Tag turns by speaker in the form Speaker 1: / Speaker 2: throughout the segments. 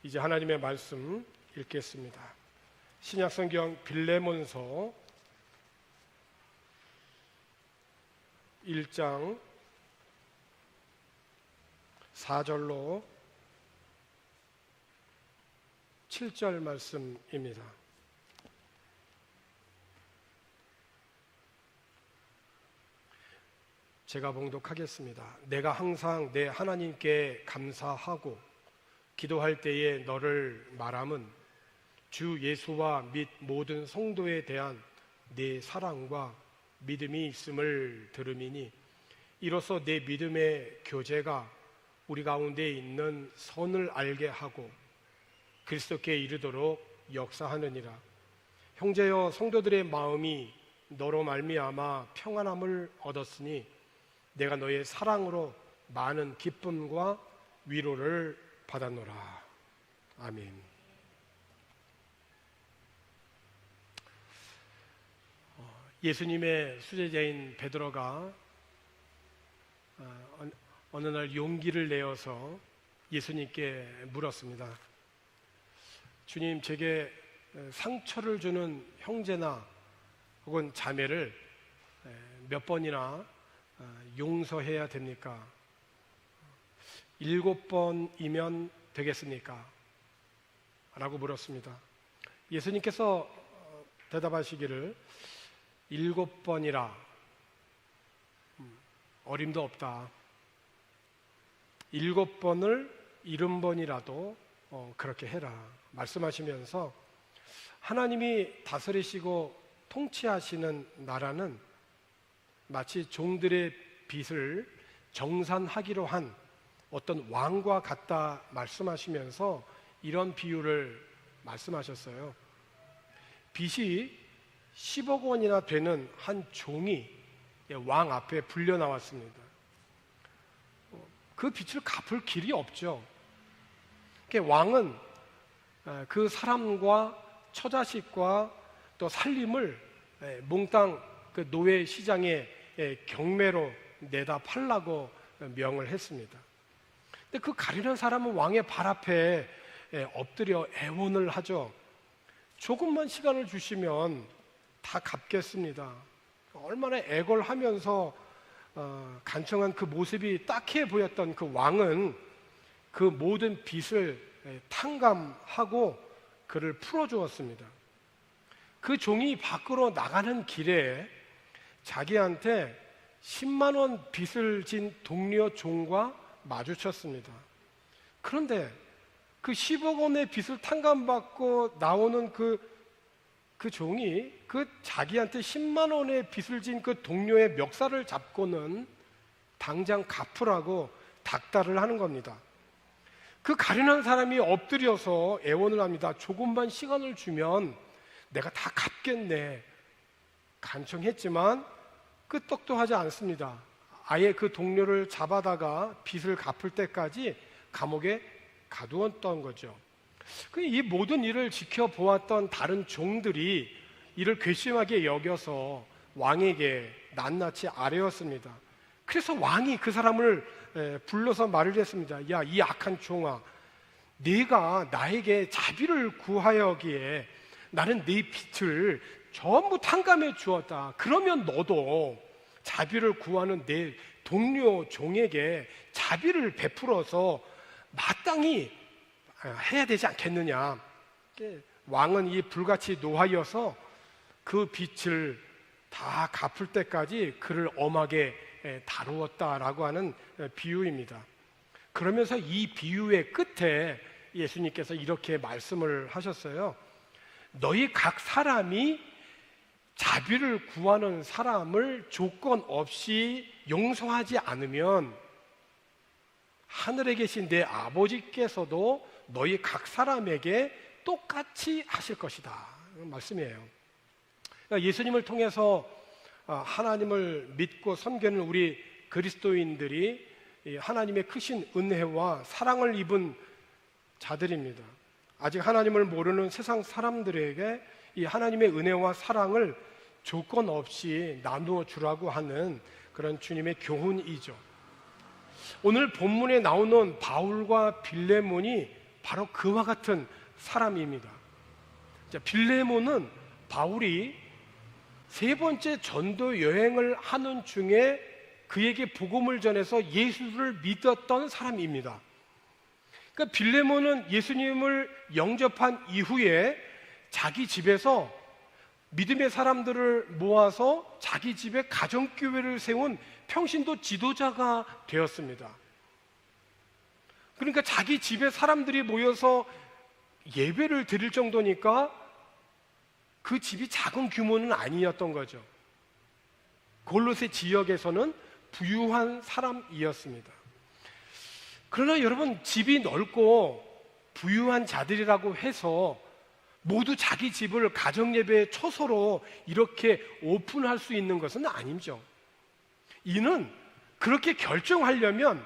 Speaker 1: 이제 하나님의 말씀 읽겠습니다. 신약성경 빌레몬서 1장 4절로 7절 말씀입니다. 제가 봉독하겠습니다. 내가 항상 내 하나님께 감사하고 기도할 때에 너를 말함은 주 예수와 및 모든 성도에 대한 내 사랑과 믿음이 있음을 들음이니 이로써 내 믿음의 교제가 우리 가운데 있는 선을 알게 하고 그리스도께 이르도록 역사하느니라. 형제여, 성도들의 마음이 너로 말미암아 평안함을 얻었으니 내가 너의 사랑으로 많은 기쁨과 위로를 받았노라. 아멘. 예수님의 수제자인 베드로가 어느 날 용기를 내어서 예수님께 물었습니다. 주님, 제게 상처를 주는 형제나 혹은 자매를 몇 번이나 용서해야 됩니까? 7번이면 되겠습니까? 라고 물었습니다. 예수님께서 대답하시기를 7번이라 어림도 없다. 7번을 70번이라도 그렇게 해라 말씀하시면서 하나님이 다스리시고 통치하시는 나라는 마치 종들의 빚을 정산하기로 한 어떤 왕과 같다 말씀하시면서 이런 비유를 말씀하셨어요. 빚이 10억 원이나 되는 한 종이 왕 앞에 불려 나왔습니다. 그 빚을 갚을 길이 없죠. 왕은 그 사람과 처자식과 또 살림을 몽땅 그 노예 시장에 경매로 내다 팔라고 명을 했습니다. 근데 그 가련한 사람은 왕의 발 앞에 엎드려 애원을 하죠. 조금만 시간을 주시면 다 갚겠습니다. 얼마나 애걸하면서 간청한 그 모습이 딱해 보였던 그 왕은 그 모든 빚을 탕감하고 그를 풀어주었습니다. 그 종이 밖으로 나가는 길에 자기한테 10만 원 빚을 진 동료 종과 마주쳤습니다. 그런데 그 10억 원의 빚을 탕감받고 나오는 그 종이 그 자기한테 10만 원의 빚을 진 그 동료의 멱살을 잡고는 당장 갚으라고 닥달을 하는 겁니다. 그 가련한 사람이 엎드려서 애원을 합니다. 조금만 시간을 주면 내가 다 갚겠네 간청했지만 끄떡도 하지 않습니다. 아예 그 동료를 잡아다가 빚을 갚을 때까지 감옥에 가두었던 거죠. 이 모든 일을 지켜보았던 다른 종들이 이를 괘씸하게 여겨서 왕에게 낱낱이 아뢰었습니다. 그래서 왕이 그 사람을 불러서 말을 했습니다. 야, 이 악한 종아, 네가 나에게 자비를 구하여기에 나는 네 빚을 전부 탕감해 주었다. 그러면 너도 자비를 구하는 내 동료 종에게 자비를 베풀어서 마땅히 해야 되지 않겠느냐. 왕은 이 불같이 노하여서 그 빚을 다 갚을 때까지 그를 엄하게 다루었다라고 하는 비유입니다. 그러면서 이 비유의 끝에 예수님께서 이렇게 말씀을 하셨어요. 너희 각 사람이 자비를 구하는 사람을 조건 없이 용서하지 않으면 하늘에 계신 내 아버지께서도 너희 각 사람에게 똑같이 하실 것이다 말씀이에요. 그러니까 예수님을 통해서 하나님을 믿고 섬기는 우리 그리스도인들이 하나님의 크신 은혜와 사랑을 입은 자들입니다. 아직 하나님을 모르는 세상 사람들에게 이 하나님의 은혜와 사랑을 조건 없이 나누어 주라고 하는 그런 주님의 교훈이죠. 오늘 본문에 나오는 바울과 빌레몬이 바로 그와 같은 사람입니다. 자, 빌레몬은 바울이 세 번째 전도 여행을 하는 중에 그에게 복음을 전해서 예수를 믿었던 사람입니다. 그러니까 빌레몬은 예수님을 영접한 이후에 자기 집에서 믿음의 사람들을 모아서 자기 집에 가정교회를 세운 평신도 지도자가 되었습니다. 그러니까 자기 집에 사람들이 모여서 예배를 드릴 정도니까 그 집이 작은 규모는 아니었던 거죠. 골로새 지역에서는 부유한 사람이었습니다. 그러나 여러분, 집이 넓고 부유한 자들이라고 해서 모두 자기 집을 가정예배의 초소로 이렇게 오픈할 수 있는 것은 아니죠. 이는 그렇게 결정하려면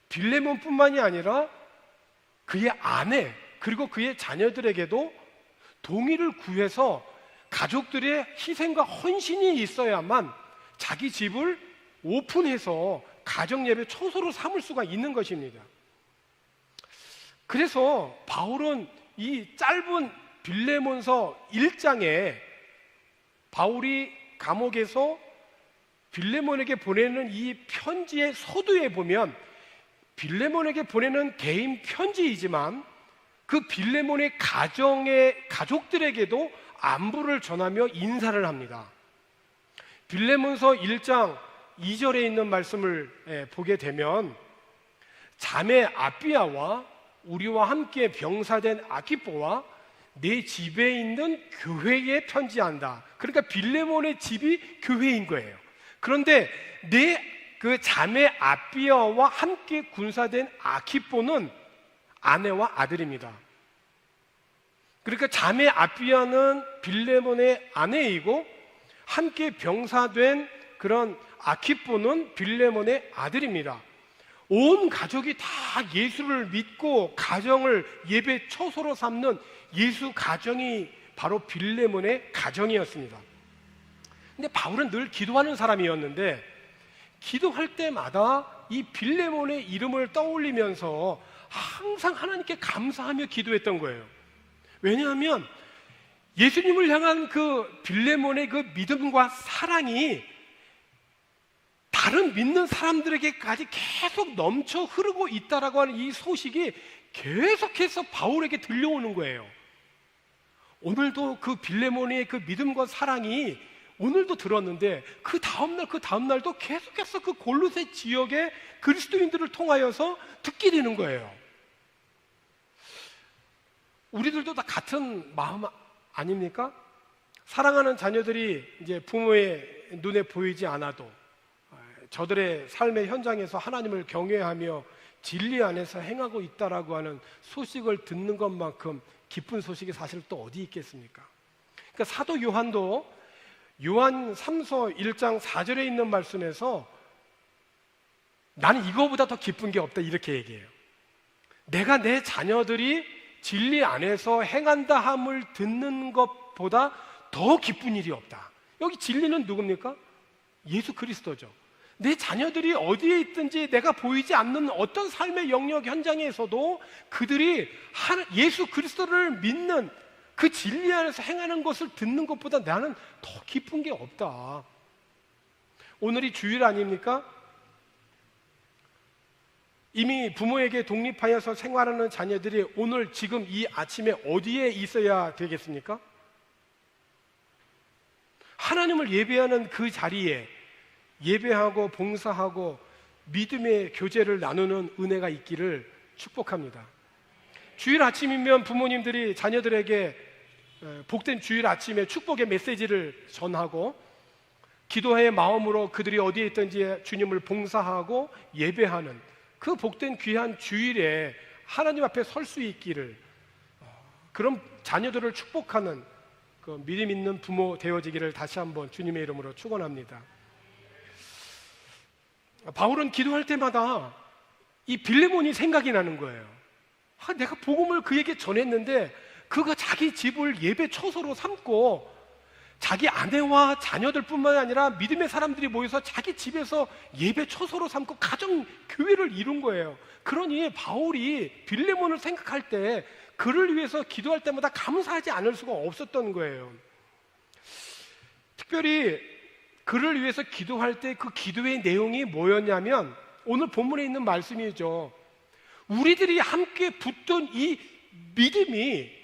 Speaker 1: 빌레몬뿐만이 아니라 그의 아내 그리고 그의 자녀들에게도 동의를 구해서 가족들의 희생과 헌신이 있어야만 자기 집을 오픈해서 가정예배 초소로 삼을 수가 있는 것입니다. 그래서 바울은 이 짧은 빌레몬서 1장에 바울이 감옥에서 빌레몬에게 보내는 이 편지의 서두에 보면 빌레몬에게 보내는 개인 편지이지만 그 빌레몬의 가족들에게도 안부를 전하며 인사를 합니다. 빌레몬서 1장 2절에 있는 말씀을 보게 되면 자매 아비아와 우리와 함께 병사된 아키포와 내 집에 있는 교회에 편지한다. 그러니까 빌레몬의 집이 교회인 거예요. 그런데 내 그 자매 아비아와 함께 군사된 아키포는 아내와 아들입니다. 그러니까 자매 아비아는 빌레몬의 아내이고 함께 병사된 그런 아키포는 빌레몬의 아들입니다. 온 가족이 다 예수를 믿고 가정을 예배 초소로 삼는 예수 가정이 바로 빌레몬의 가정이었습니다. 근데 바울은 늘 기도하는 사람이었는데 기도할 때마다 이 빌레몬의 이름을 떠올리면서 항상 하나님께 감사하며 기도했던 거예요. 왜냐하면 예수님을 향한 그 빌레몬의 그 믿음과 사랑이 다른 믿는 사람들에게까지 계속 넘쳐 흐르고 있다라고 하는 이 소식이 계속해서 바울에게 들려오는 거예요. 오늘도 그 빌레몬의 그 믿음과 사랑이 오늘도 들었는데 그 다음날도 계속해서 그 골로새 지역의 그리스도인들을 통하여서 듣게 되는 거예요. 우리들도 다 같은 마음 아닙니까? 사랑하는 자녀들이 이제 부모의 눈에 보이지 않아도 저들의 삶의 현장에서 하나님을 경외하며 진리 안에서 행하고 있다라고 하는 소식을 듣는 것만큼 기쁜 소식이 사실 또 어디 있겠습니까? 그러니까 사도 요한도 요한 3서 1장 4절에 있는 말씀에서 나는 이거보다 더 기쁜 게 없다 이렇게 얘기해요. 내가 내 자녀들이 진리 안에서 행한다 함을 듣는 것보다 더 기쁜 일이 없다. 여기 진리는 누굽니까? 예수 그리스도죠. 내 자녀들이 어디에 있든지 내가 보이지 않는 어떤 삶의 영역 현장에서도 그들이 예수 그리스도를 믿는 그 진리 안에서 행하는 것을 듣는 것보다 나는 더 기쁜 게 없다. 오늘이 주일 아닙니까? 이미 부모에게 독립하여서 생활하는 자녀들이 오늘 지금 이 아침에 어디에 있어야 되겠습니까? 하나님을 예배하는 그 자리에 예배하고 봉사하고 믿음의 교제를 나누는 은혜가 있기를 축복합니다. 주일 아침이면 부모님들이 자녀들에게 복된 주일 아침에 축복의 메시지를 전하고 기도의 마음으로 그들이 어디에 있든지 주님을 봉사하고 예배하는 그 복된 귀한 주일에 하나님 앞에 설 수 있기를, 그런 자녀들을 축복하는 그 믿음 있는 부모 되어지기를 다시 한번 주님의 이름으로 축원합니다. 바울은 기도할 때마다 이 빌레몬이 생각이 나는 거예요. 내가 복음을 그에게 전했는데 그가 자기 집을 예배 초소로 삼고 자기 아내와 자녀들뿐만 아니라 믿음의 사람들이 모여서 자기 집에서 예배 처소로 삼고 가정 교회를 이룬 거예요. 그러니 바울이 빌레몬을 생각할 때 그를 위해서 기도할 때마다 감사하지 않을 수가 없었던 거예요. 특별히 그를 위해서 기도할 때 그 기도의 내용이 뭐였냐면 오늘 본문에 있는 말씀이죠. 우리들이 함께 붙던 이 믿음이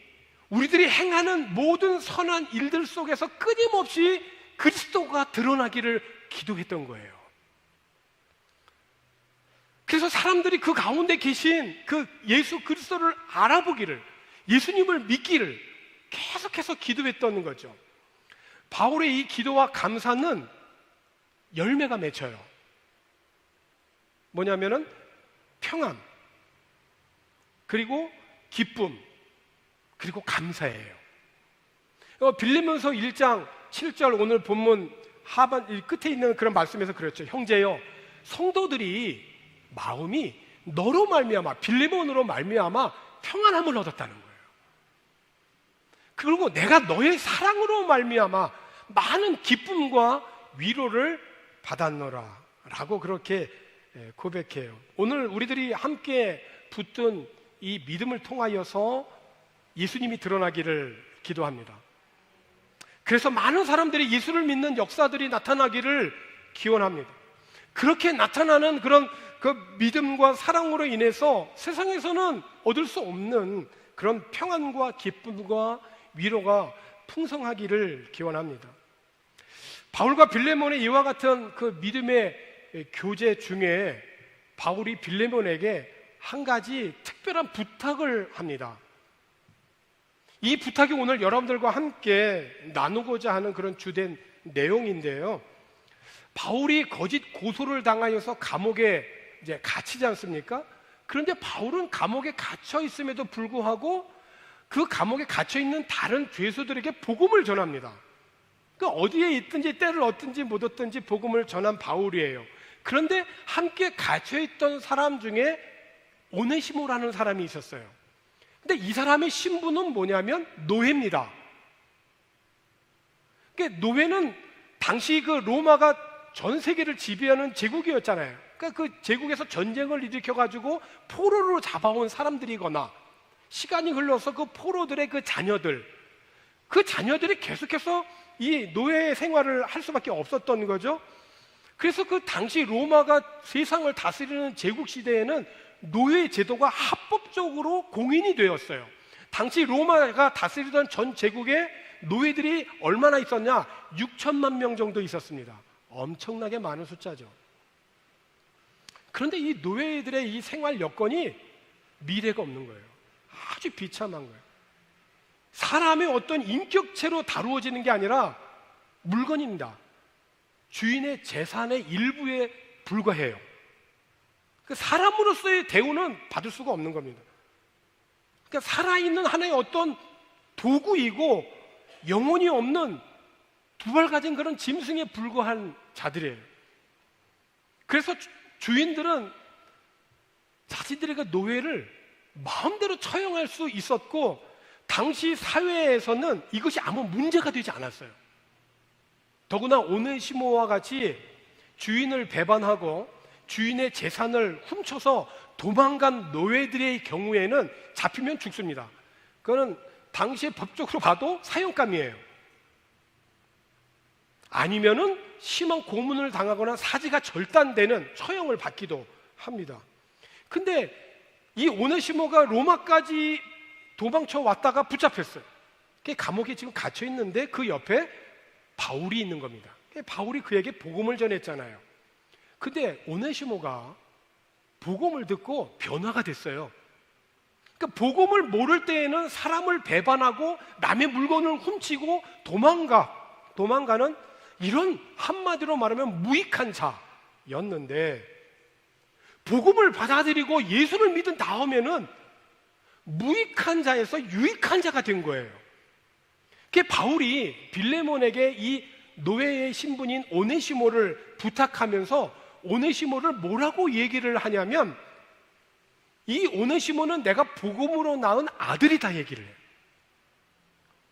Speaker 1: 우리들이 행하는 모든 선한 일들 속에서 끊임없이 그리스도가 드러나기를 기도했던 거예요. 그래서 사람들이 그 가운데 계신 그 예수 그리스도를 알아보기를, 예수님을 믿기를 계속해서 기도했던 거죠. 바울의 이 기도와 감사는 열매가 맺혀요. 뭐냐면은 평안, 그리고 기쁨, 그리고 감사예요. 빌립보서 1장 7절 오늘 본문 하반 끝에 있는 그런 말씀에서 그랬죠. 형제여, 성도들이 마음이 너로 말미암아, 빌립보로 말미암아 평안함을 얻었다는 거예요. 그리고 내가 너의 사랑으로 말미암아 많은 기쁨과 위로를 받았노라 라고 그렇게 고백해요. 오늘 우리들이 함께 붙든 이 믿음을 통하여서 예수님이 드러나기를 기도합니다. 그래서 많은 사람들이 예수를 믿는 역사들이 나타나기를 기원합니다. 그렇게 나타나는 그런 그 믿음과 사랑으로 인해서 세상에서는 얻을 수 없는 그런 평안과 기쁨과 위로가 풍성하기를 기원합니다. 바울과 빌레몬의 이와 같은 그 믿음의 교제 중에 바울이 빌레몬에게 한 가지 특별한 부탁을 합니다. 이 부탁이 오늘 여러분들과 함께 나누고자 하는 그런 주된 내용인데요. 바울이 거짓 고소를 당하여서 감옥에 이제 갇히지 않습니까? 그런데 바울은 감옥에 갇혀 있음에도 불구하고 그 감옥에 갇혀 있는 다른 죄수들에게 복음을 전합니다. 그 어디에 있든지 때를 얻든지 못 얻든지 복음을 전한 바울이에요. 그런데 함께 갇혀 있던 사람 중에 오네시모라는 사람이 있었어요. 근데 이 사람의 신분은 뭐냐면 노예입니다. 그러니까 노예는 당시 그 로마가 전 세계를 지배하는 제국이었잖아요. 그러니까 그 제국에서 전쟁을 일으켜가지고 포로로 잡아온 사람들이거나 시간이 흘러서 그 포로들의 그 자녀들이 계속해서 이 노예 생활을 할 수밖에 없었던 거죠. 그래서 그 당시 로마가 세상을 다스리는 제국 시대에는 노예 제도가 합법적으로 공인이 되었어요. 당시 로마가 다스리던 전 제국에 노예들이 얼마나 있었냐? 6천만 명 정도 있었습니다. 엄청나게 많은 숫자죠. 그런데 이 노예들의 이 생활 여건이 미래가 없는 거예요. 아주 비참한 거예요. 사람의 어떤 인격체로 다루어지는 게 아니라 물건입니다. 주인의 재산의 일부에 불과해요. 그 사람으로서의 대우는 받을 수가 없는 겁니다. 그러니까 살아있는 하나의 어떤 도구이고 영혼이 없는 두 발 가진 그런 짐승에 불과한 자들이에요. 그래서 주인들은 자신들의 그 노예를 마음대로 처형할 수 있었고 당시 사회에서는 이것이 아무 문제가 되지 않았어요. 더구나 오네시모와 같이 주인을 배반하고 주인의 재산을 훔쳐서 도망간 노예들의 경우에는 잡히면 죽습니다. 그거는 당시에 법적으로 봐도 사형감이에요. 아니면은 심한 고문을 당하거나 사지가 절단되는 처형을 받기도 합니다. 근데 이 오네시모가 로마까지 도망쳐 왔다가 붙잡혔어요. 감옥에 지금 갇혀 있는데 그 옆에 바울이 있는 겁니다. 바울이 그에게 복음을 전했잖아요. 근데 오네시모가 복음을 듣고 변화가 됐어요. 그러니까 복음을 모를 때에는 사람을 배반하고 남의 물건을 훔치고 도망가는 이런 한마디로 말하면 무익한 자였는데 복음을 받아들이고 예수를 믿은 다음에는 무익한 자에서 유익한 자가 된 거예요. 그게 바울이 빌레몬에게 이 노예의 신분인 오네시모를 부탁하면서 오네시모를 뭐라고 얘기를 하냐면 이 오네시모는 내가 복음으로 낳은 아들이다 얘기를 해요.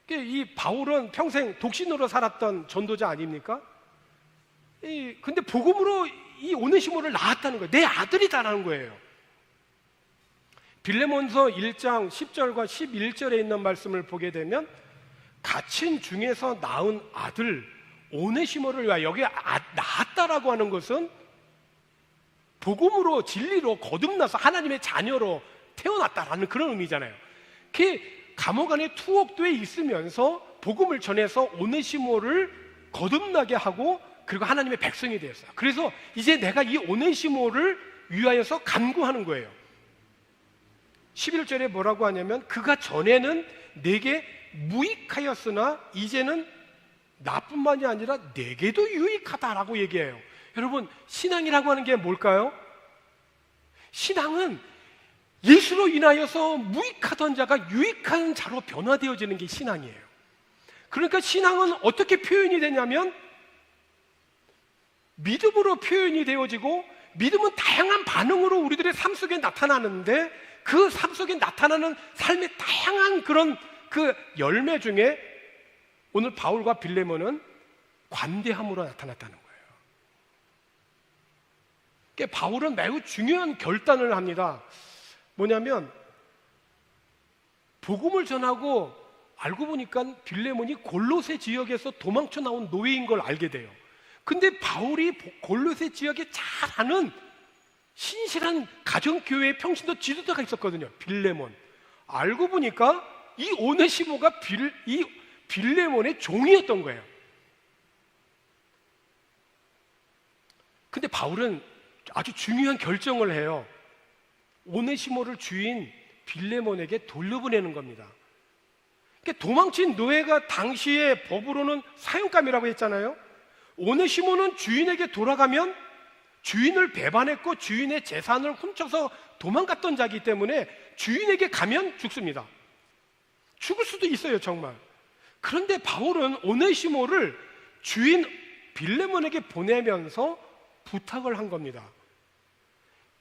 Speaker 1: 이 바울은 평생 독신으로 살았던 전도자 아닙니까? 근데 복음으로 이 오네시모를 낳았다는 거예요. 내 아들이다라는 거예요. 빌레몬서 1장 10절과 11절에 있는 말씀을 보게 되면 갇힌 중에서 낳은 아들 오네시모를 위하여 여기 낳았다라고 하는 것은 복음으로 진리로 거듭나서 하나님의 자녀로 태어났다라는 그런 의미잖아요. 그 감옥 안에 투옥되어 있으면서 복음을 전해서 오네시모를 거듭나게 하고 그리고 하나님의 백성이 되었어요. 그래서 이제 내가 이 오네시모를 위하여서 간구하는 거예요. 11절에 뭐라고 하냐면 그가 전에는 내게 무익하였으나 이제는 나뿐만이 아니라 내게도 유익하다라고 얘기해요. 여러분, 신앙이라고 하는 게 뭘까요? 신앙은 예수로 인하여서 무익하던 자가 유익한 자로 변화되어지는 게 신앙이에요. 그러니까 신앙은 어떻게 표현이 되냐면 믿음으로 표현이 되어지고 믿음은 다양한 반응으로 우리들의 삶 속에 나타나는데 그 삶 속에 나타나는 삶의 다양한 그런 그 열매 중에 오늘 바울과 빌레몬은 관대함으로 나타났다는 거예요. 그러니까 바울은 매우 중요한 결단을 합니다. 뭐냐면 복음을 전하고 알고 보니까 빌레몬이 골로새 지역에서 도망쳐 나온 노예인 걸 알게 돼요. 근데 바울이 골로새 지역에 잘 아는 신실한 가정교회의 평신도 지도자가 있었거든요. 빌레몬. 알고 보니까 이 오네시모가 이 빌레몬의 종이었던 거예요. 근데 바울은 아주 중요한 결정을 해요. 오네시모를 주인 빌레몬에게 돌려보내는 겁니다. 그러니까 도망친 노예가 당시의 법으로는 사형감이라고 했잖아요. 오네시모는 주인에게 돌아가면 주인을 배반했고 주인의 재산을 훔쳐서 도망갔던 자이기 때문에 주인에게 가면 죽습니다. 죽을 수도 있어요, 정말. 그런데 바울은 오네시모를 주인 빌레몬에게 보내면서 부탁을 한 겁니다.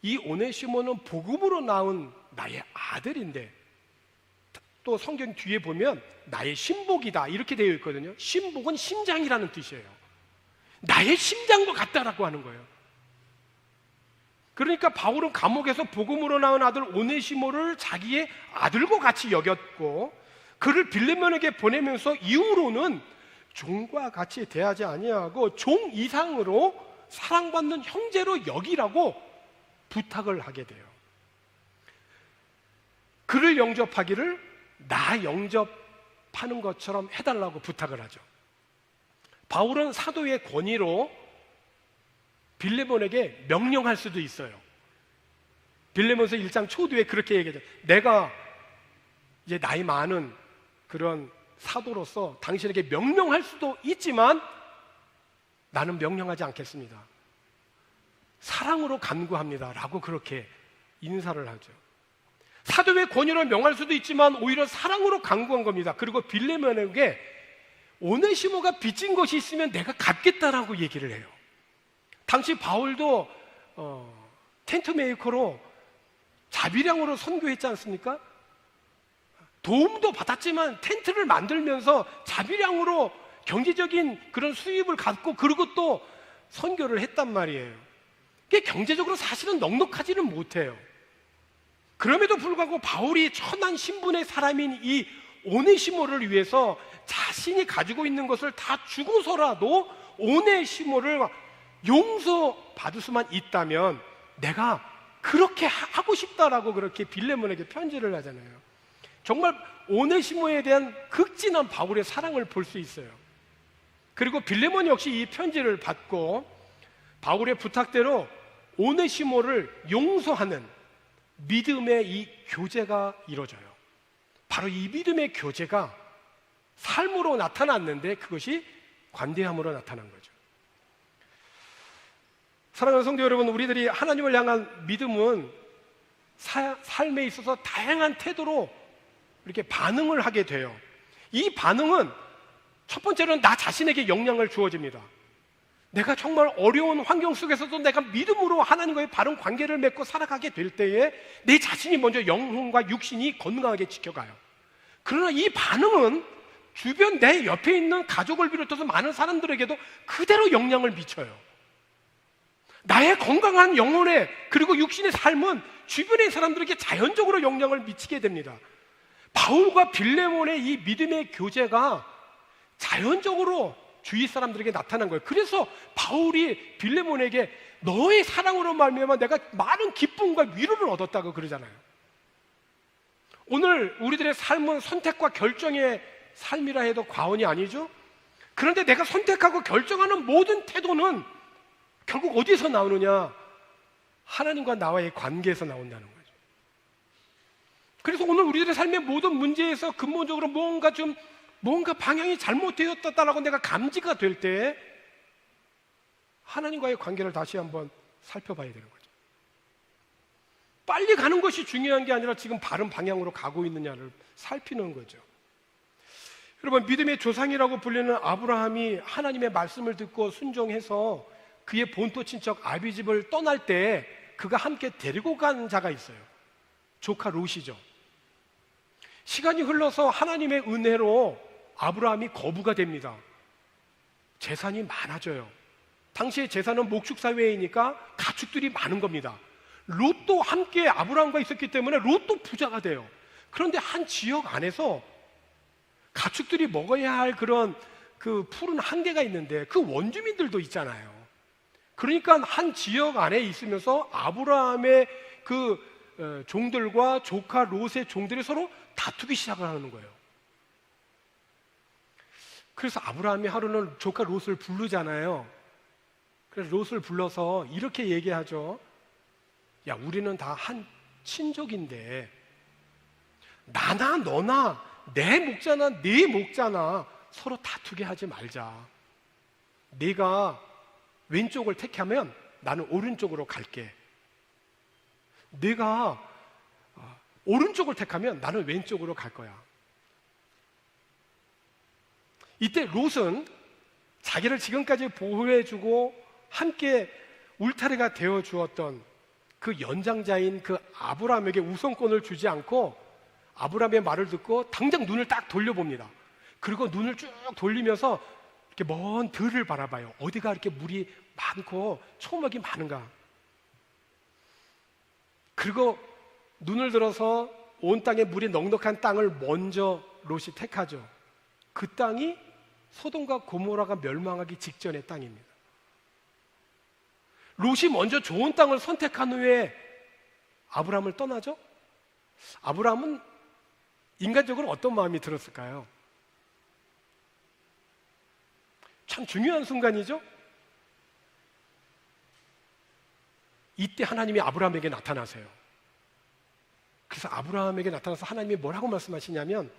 Speaker 1: 이 오네시모는 복음으로 낳은 나의 아들인데, 또 성경 뒤에 보면 나의 신복이다 이렇게 되어 있거든요. 신복은 심장이라는 뜻이에요. 나의 심장과 같다라고 하는 거예요. 그러니까 바울은 감옥에서 복음으로 낳은 아들 오네시모를 자기의 아들과 같이 여겼고 그를 빌레몬에게 보내면서 이후로는 종과 같이 대하지 아니하고 종 이상으로 사랑받는 형제로 여기라고 부탁을 하게 돼요. 그를 영접하기를 나 영접하는 것처럼 해달라고 부탁을 하죠. 바울은 사도의 권위로 빌레몬에게 명령할 수도 있어요. 빌레몬서 1장 초두에 그렇게 얘기하죠. 내가 이제 나이 많은 그런 사도로서 당신에게 명령할 수도 있지만 나는 명령하지 않겠습니다. 사랑으로 간구합니다 라고 그렇게 인사를 하죠. 사도의 권위로 명할 수도 있지만 오히려 사랑으로 간구한 겁니다. 그리고 빌레몬에게 오네시모가 빚진 것이 있으면 내가 갚겠다라고 얘기를 해요. 당시 바울도 텐트 메이커로 자비량으로 선교했지 않습니까? 도움도 받았지만 텐트를 만들면서 자비량으로 경제적인 그런 수입을 갖고 그리고 또 선교를 했단 말이에요. 그게 경제적으로 사실은 넉넉하지는 못해요. 그럼에도 불구하고 바울이 천한 신분의 사람인 이 오네시모를 위해서 자신이 가지고 있는 것을 다 주고서라도 오네시모를 용서받을 수만 있다면 내가 그렇게 하고 싶다라고 그렇게 빌레몬에게 편지를 하잖아요. 정말 오네시모에 대한 극진한 바울의 사랑을 볼 수 있어요. 그리고 빌레몬 역시 이 편지를 받고 바울의 부탁대로 오네시모를 용서하는 믿음의 이 교제가 이루어져요. 바로 이 믿음의 교제가 삶으로 나타났는데 그것이 관대함으로 나타난 거죠. 사랑하는 성도 여러분, 우리들이 하나님을 향한 믿음은 삶에 있어서 다양한 태도로 이렇게 반응을 하게 돼요. 이 반응은 첫 번째로는 나 자신에게 영향을 주어집니다. 내가 정말 어려운 환경 속에서도 내가 믿음으로 하나님과의 바른 관계를 맺고 살아가게 될 때에 내 자신이 먼저 영혼과 육신이 건강하게 지켜가요. 그러나 이 반응은 주변 내 옆에 있는 가족을 비롯해서 많은 사람들에게도 그대로 영향을 미쳐요. 나의 건강한 영혼의 그리고 육신의 삶은 주변의 사람들에게 자연적으로 영향을 미치게 됩니다. 바울과 빌레몬의 이 믿음의 교제가 자연적으로 주위 사람들에게 나타난 거예요. 그래서 바울이 빌레몬에게 너의 사랑으로 말미암아 내가 많은 기쁨과 위로를 얻었다고 그러잖아요. 오늘 우리들의 삶은 선택과 결정의 삶이라 해도 과언이 아니죠. 그런데 내가 선택하고 결정하는 모든 태도는 결국 어디에서 나오느냐? 하나님과 나와의 관계에서 나온다는 거죠. 그래서 오늘 우리들의 삶의 모든 문제에서 근본적으로 뭔가 방향이 잘못되었다라고 내가 감지가 될 때 하나님과의 관계를 다시 한번 살펴봐야 되는 거죠. 빨리 가는 것이 중요한 게 아니라 지금 바른 방향으로 가고 있느냐를 살피는 거죠. 여러분, 믿음의 조상이라고 불리는 아브라함이 하나님의 말씀을 듣고 순종해서 그의 본토 친척 아비집을 떠날 때 그가 함께 데리고 간 자가 있어요. 조카 롯이죠. 시간이 흘러서 하나님의 은혜로 아브라함이 거부가 됩니다. 재산이 많아져요. 당시의 재산은 목축사회이니까 가축들이 많은 겁니다. 롯도 함께 아브라함과 있었기 때문에 롯도 부자가 돼요. 그런데 한 지역 안에서 가축들이 먹어야 할 그런 그 푸른 한계가 있는데 그 원주민들도 있잖아요. 그러니까 한 지역 안에 있으면서 아브라함의 그 종들과 조카 롯의 종들이 서로 다투기 시작을 하는 거예요. 그래서 아브라함이 하루는 조카 롯을 부르잖아요. 그래서 롯을 불러서 이렇게 얘기하죠. 야, 우리는 다 한 친족인데 나나 너나 내 목자나 네 목자나 서로 다투게 하지 말자. 네가 왼쪽을 택하면 나는 오른쪽으로 갈게. 네가 오른쪽을 택하면 나는 왼쪽으로 갈 거야. 이때 롯은 자기를 지금까지 보호해주고 함께 울타리가 되어 주었던 그 연장자인 그 아브라함에게 우선권을 주지 않고 아브라함의 말을 듣고 당장 눈을 딱 돌려봅니다. 그리고 눈을 쭉 돌리면서 이렇게 먼 들을 바라봐요. 어디가 이렇게 물이 많고 초목이 많은가. 그리고 눈을 들어서 온 땅에 물이 넉넉한 땅을 먼저 롯이 택하죠. 그 땅이 소돔과 고모라가 멸망하기 직전의 땅입니다. 롯이 먼저 좋은 땅을 선택한 후에 아브라함을 떠나죠? 아브라함은 인간적으로 어떤 마음이 들었을까요? 참 중요한 순간이죠? 이때 하나님이 아브라함에게 나타나세요. 그래서 아브라함에게 나타나서 하나님이 뭐라고 말씀하시냐면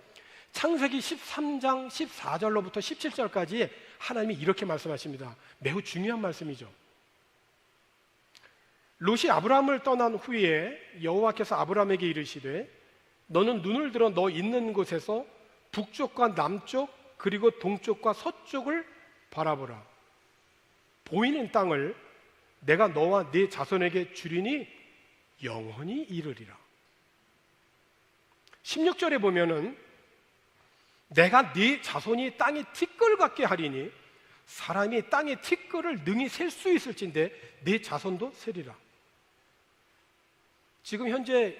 Speaker 1: 창세기 13장 14절로부터 17절까지 하나님이 이렇게 말씀하십니다. 매우 중요한 말씀이죠. 롯이 아브라함을 떠난 후에 여호와께서 아브라함에게 이르시되 너는 눈을 들어 너 있는 곳에서 북쪽과 남쪽 그리고 동쪽과 서쪽을 바라보라. 보이는 땅을 내가 너와 네 자손에게 주리니 영원히 이르리라. 16절에 보면은 내가 네 자손이 땅의 티끌 같게 하리니 사람이 땅의 티끌을 능히 셀 수 있을진데 네 자손도 세리라. 지금 현재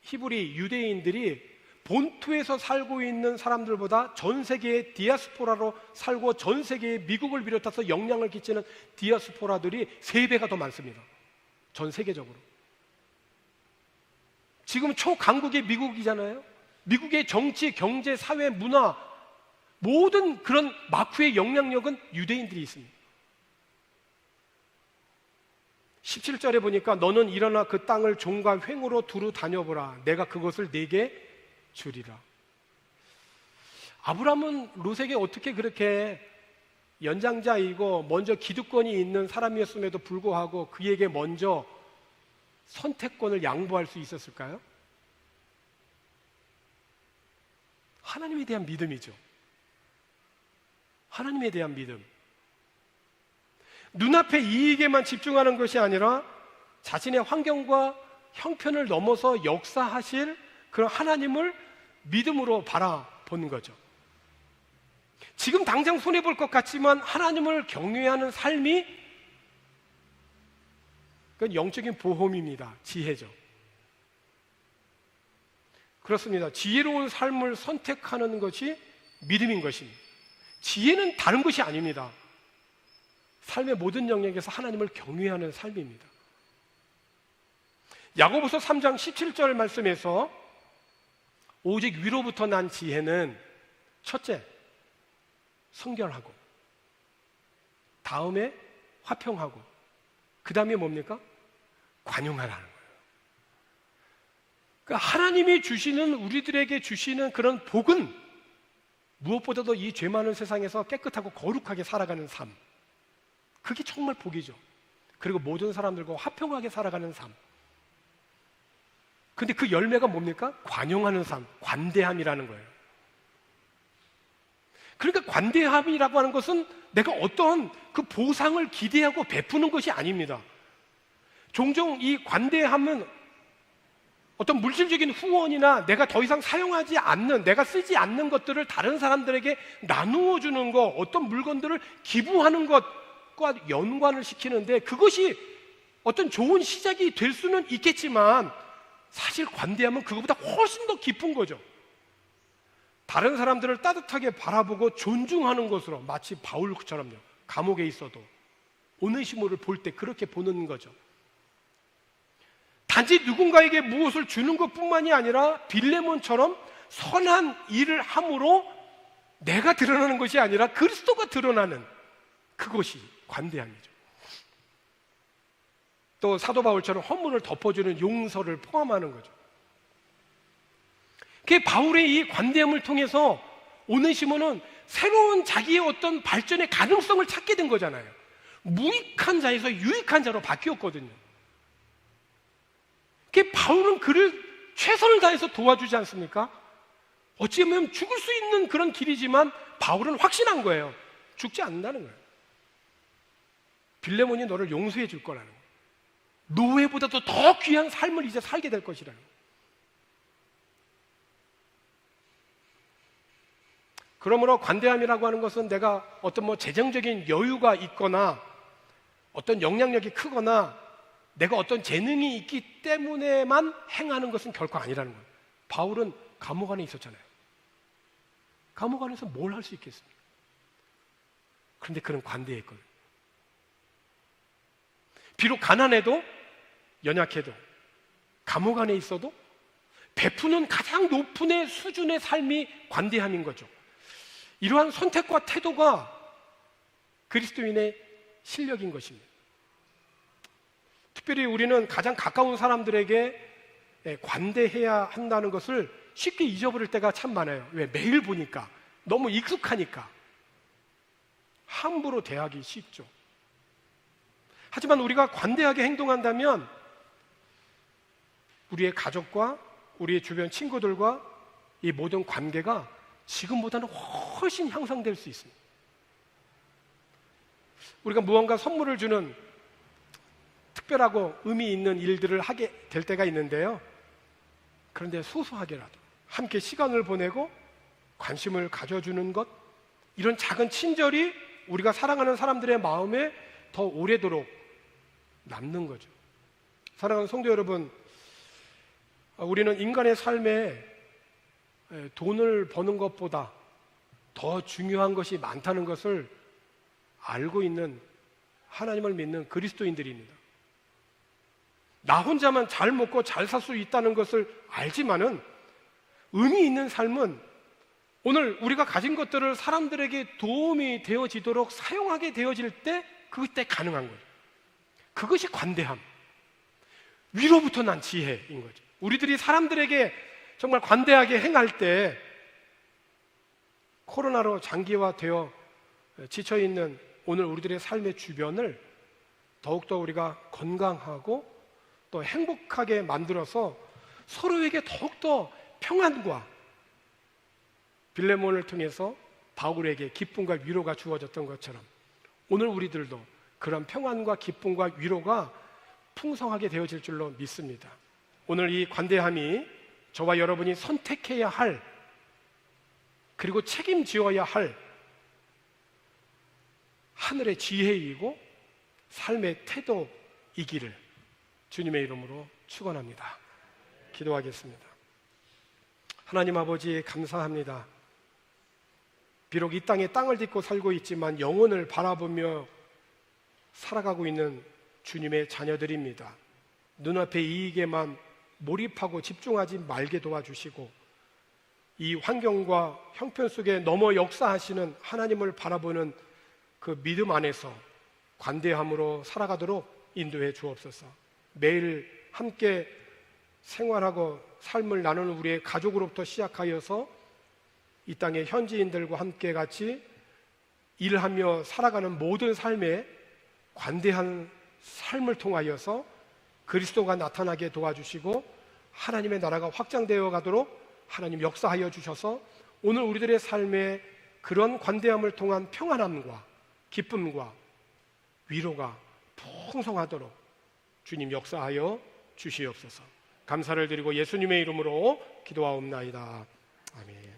Speaker 1: 히브리 유대인들이 본토에서 살고 있는 사람들보다 전 세계의 디아스포라로 살고 전 세계의 미국을 비롯해서 영향을 끼치는 디아스포라들이 3배가 더 많습니다. 전 세계적으로. 지금 초강국의 미국이잖아요. 미국의 정치, 경제, 사회, 문화 모든 그런 마크의 영향력은 유대인들이 있습니다. 17절에 보니까 너는 일어나 그 땅을 종과 횡으로 두루 다녀보라. 내가 그것을 네게 주리라. 아브라함은 롯에게 어떻게 그렇게 연장자이고 먼저 기득권이 있는 사람이었음에도 불구하고 그에게 먼저 선택권을 양보할 수 있었을까요? 하나님에 대한 믿음이죠. 하나님에 대한 믿음. 눈앞의 이익에만 집중하는 것이 아니라 자신의 환경과 형편을 넘어서 역사하실 그런 하나님을 믿음으로 바라보는 거죠. 지금 당장 손해볼 것 같지만 하나님을 경외하는 삶이 그건 영적인 보험입니다. 지혜죠. 그렇습니다. 지혜로운 삶을 선택하는 것이 믿음인 것입니다. 지혜는 다른 것이 아닙니다. 삶의 모든 영역에서 하나님을 경외하는 삶입니다. 야고보서 3장 17절 말씀에서 오직 위로부터 난 지혜는 첫째, 성결하고, 다음에 화평하고, 그 다음에 뭡니까? 관용하라는 거예요. 그러니까 하나님이 주시는, 우리들에게 주시는 그런 복은 무엇보다도 이 죄 많은 세상에서 깨끗하고 거룩하게 살아가는 삶, 그게 정말 복이죠. 그리고 모든 사람들과 화평하게 살아가는 삶. 근데 그 열매가 뭡니까? 관용하는 삶, 관대함이라는 거예요. 그러니까 관대함이라고 하는 것은 내가 어떤 그 보상을 기대하고 베푸는 것이 아닙니다. 종종 이 관대함은 어떤 물질적인 후원이나 내가 더 이상 사용하지 않는, 내가 쓰지 않는 것들을 다른 사람들에게 나누어 주는 것, 어떤 물건들을 기부하는 것과 연관을 시키는데, 그것이 어떤 좋은 시작이 될 수는 있겠지만 사실 관대함은 그것보다 훨씬 더 깊은 거죠. 다른 사람들을 따뜻하게 바라보고 존중하는 것으로, 마치 바울처럼요, 감옥에 있어도 오네시모를 볼 때 그렇게 보는 거죠. 단지 누군가에게 무엇을 주는 것뿐만이 아니라 빌레몬처럼 선한 일을 함으로 내가 드러나는 것이 아니라 그리스도가 드러나는, 그것이 관대함이죠. 또 사도 바울처럼 허물을 덮어주는 용서를 포함하는 거죠. 그 바울의 이 관대함을 통해서 오네시모는 새로운 자기의 어떤 발전의 가능성을 찾게 된 거잖아요. 무익한 자에서 유익한 자로 바뀌었거든요. 그 바울은 그를 최선을 다해서 도와주지 않습니까? 어찌보면 죽을 수 있는 그런 길이지만 바울은 확신한 거예요. 죽지 않는다는 거예요. 빌레몬이 너를 용서해 줄 거라는 거예요. 노예보다도 더 귀한 삶을 이제 살게 될 것이라는 거예요. 그러므로 관대함이라고 하는 것은 내가 어떤 재정적인 여유가 있거나 어떤 영향력이 크거나 내가 어떤 재능이 있기 때문에만 행하는 것은 결코 아니라는 거예요. 바울은 감옥 안에 있었잖아요. 감옥 안에서 뭘 할 수 있겠습니까? 그런데 그는 관대했거든요. 비록 가난해도, 연약해도, 감옥 안에 있어도 베푸는 가장 높은 수준의 삶이 관대함인 거죠. 이러한 선택과 태도가 그리스도인의 실력인 것입니다. 특별히 우리는 가장 가까운 사람들에게 관대해야 한다는 것을 쉽게 잊어버릴 때가 참 많아요. 왜? 매일 보니까, 너무 익숙하니까 함부로 대하기 쉽죠. 하지만 우리가 관대하게 행동한다면 우리의 가족과 우리의 주변 친구들과 이 모든 관계가 지금보다는 훨씬 향상될 수 있습니다. 우리가 무언가 선물을 주는 특별하고 의미 있는 일들을 하게 될 때가 있는데요. 그런데 소소하게라도 함께 시간을 보내고 관심을 가져주는 것, 이런 작은 친절이 우리가 사랑하는 사람들의 마음에 더 오래도록 남는 거죠. 사랑하는 성도 여러분, 우리는 인간의 삶에 돈을 버는 것보다 더 중요한 것이 많다는 것을 알고 있는, 하나님을 믿는 그리스도인들입니다. 나 혼자만 잘 먹고 잘 살 수 있다는 것을 알지만은 의미 있는 삶은 오늘 우리가 가진 것들을 사람들에게 도움이 되어지도록 사용하게 되어질 때, 그때 가능한 거예요. 그것이 관대함, 위로부터 난 지혜인 거죠. 우리들이 사람들에게 정말 관대하게 행할 때, 코로나로 장기화되어 지쳐있는 오늘 우리들의 삶의 주변을 더욱더 우리가 건강하고 또 행복하게 만들어서 서로에게 더욱더 평안과, 빌레몬을 통해서 바울에게 기쁨과 위로가 주어졌던 것처럼 오늘 우리들도 그런 평안과 기쁨과 위로가 풍성하게 되어질 줄로 믿습니다. 오늘 이 관대함이 저와 여러분이 선택해야 할, 그리고 책임지어야 할 하늘의 지혜이고 삶의 태도이기를 주님의 이름으로 축원합니다. 기도하겠습니다. 하나님 아버지, 감사합니다. 비록 이 땅에 땅을 딛고 살고 있지만 영혼을 바라보며 살아가고 있는 주님의 자녀들입니다. 눈앞의 이익에만 몰입하고 집중하지 말게 도와주시고, 이 환경과 형편 속에 넘어 역사하시는 하나님을 바라보는 그 믿음 안에서 관대함으로 살아가도록 인도해 주옵소서. 매일 함께 생활하고 삶을 나누는 우리의 가족으로부터 시작하여서 이 땅의 현지인들과 함께 같이 일하며 살아가는 모든 삶에 관대한 삶을 통하여서 그리스도가 나타나게 도와주시고 하나님의 나라가 확장되어 가도록 하나님 역사하여 주셔서 오늘 우리들의 삶에 그런 관대함을 통한 평안함과 기쁨과 위로가 풍성하도록 주님 역사하여 주시옵소서. 감사를 드리고 예수님의 이름으로 기도하옵나이다. 아멘.